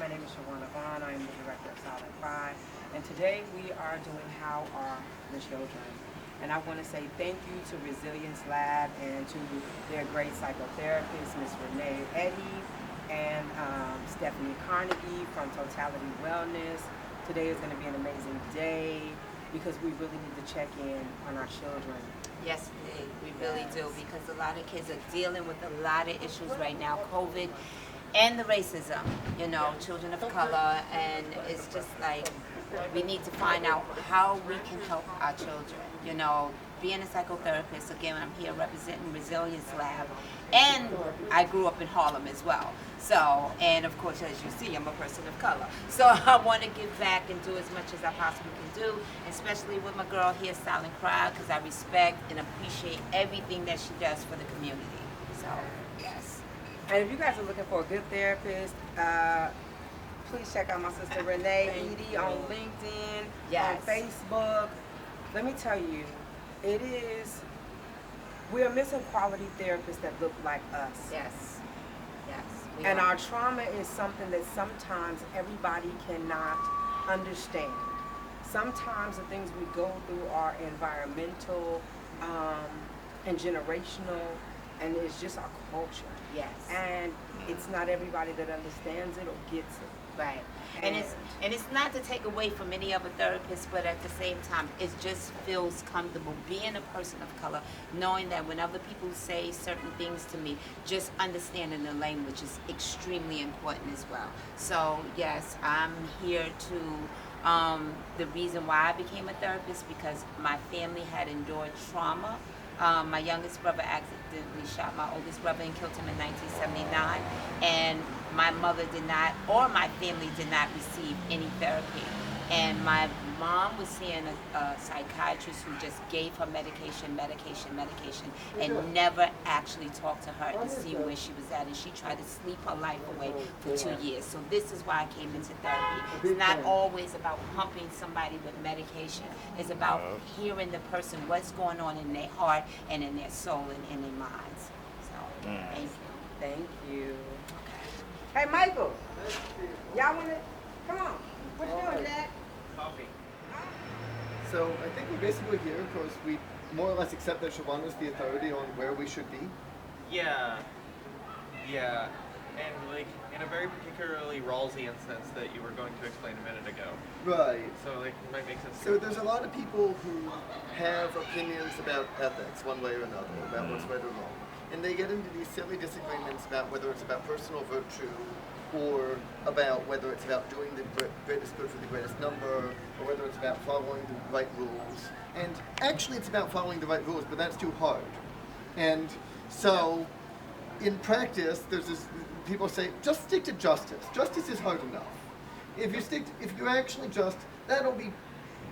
My name is Shawana Vaughn. I am the director of Silent Pride. And today we are doing How Are the Children? And I want to say thank you to Resilience Lab and to their great psychotherapists, Ms. Renee Eddy and Stephanie Carnegie from Totality Wellness. Today is going to be an amazing day because we really need to check in on our children. Yes, we really do, because a lot of kids are dealing with a lot of issues right now, COVID and the racism, you know, children of color, and it's just like we need to find out how we can help our children. You know, being a psychotherapist, again, I'm here representing Resilience Lab, and I grew up in Harlem as well. So, and of course, as you see, I'm a person of color. So I want to give back and do as much as I possibly can do, especially with my girl here, Silent Pride, because I respect and appreciate everything that she does for the community. So, yes. And if you guys are looking for a good therapist, please check out my sister Renee Eddy on LinkedIn, Yes. on Facebook. Let me tell you, we are missing quality therapists that look like us. Yes. Yes. And our trauma is something that sometimes everybody cannot understand. Sometimes the things we go through are environmental and generational, and it's just our culture. Yes. And it's not everybody that understands it or gets it. Right. And it's not to take away from any other therapists, but at the same time, it just feels comfortable being a person of color, knowing that when other people say certain things to me, just understanding the language is extremely important as well. So yes, I'm here to, the reason why I became a therapist, because my family had endured trauma. My youngest brother accidentally shot my oldest brother and killed him in 1979, and my mother did not, or my family did not receive any therapy. And my mom was seeing a psychiatrist who just gave her medication, and never actually talked to her to see where she was at. And she tried to sleep her life away for 2 years. So this is why I came into therapy. It's not always about pumping somebody with medication. It's about hearing the person, what's going on in their heart and in their soul and in their minds. So, thank you. Thank you. Hey, Michael. Y'all want to? Come on. What you doing, Dad? Coffee. So I think we're basically here because we more or less accept that Siobhan is the authority on where we should be. Yeah. Yeah. And like in a very particularly Rawlsian sense that you were going to explain a minute ago. Right. So like it might make sense. So there's a lot of people who have opinions about ethics one way or another, about what's right or wrong. And they get into these silly disagreements about whether it's about personal virtue or about whether it's about doing the greatest good for the greatest number, or whether it's about following the right rules. And actually it's about following the right rules, but that's too hard. And so in practice, there's this, people say, just stick to justice. Justice is hard enough. If you're actually just, that'll be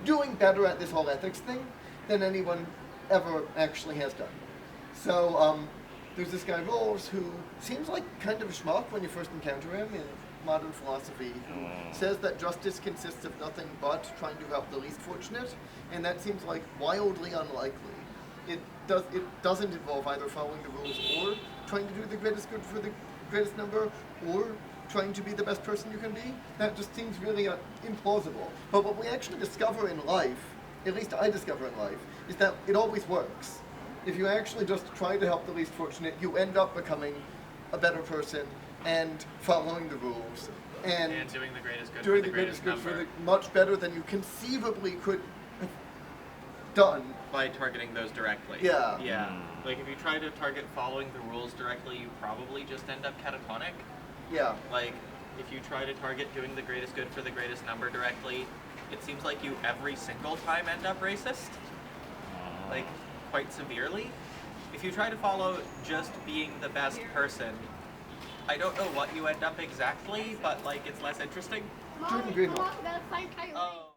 doing better at this whole ethics thing than anyone ever actually has done. So there's this guy Rawls who seems like kind of a schmuck when you first encounter him in modern philosophy, who says that justice consists of nothing but trying to help the least fortunate, and that seems like wildly unlikely. It doesn't involve either following the rules or trying to do the greatest good for the greatest number, or trying to be the best person you can be. That just seems really implausible. But what we actually discover in life, at least I discover in life, is that it always works. If you actually just try to help the least fortunate, you end up becoming a better person and following the rules and doing the greatest good doing for the greatest number. Much better than you conceivably could have done. By targeting those directly. Yeah. Yeah. Like if you try to target following the rules directly, you probably just end up catatonic. Yeah. Like if you try to target doing the greatest good for the greatest number directly, it seems like you every single time end up racist. Like quite severely. If you try to follow just being the best person, I don't know what you end up exactly, but like it's less interesting. Jordan Greenwald. Oh.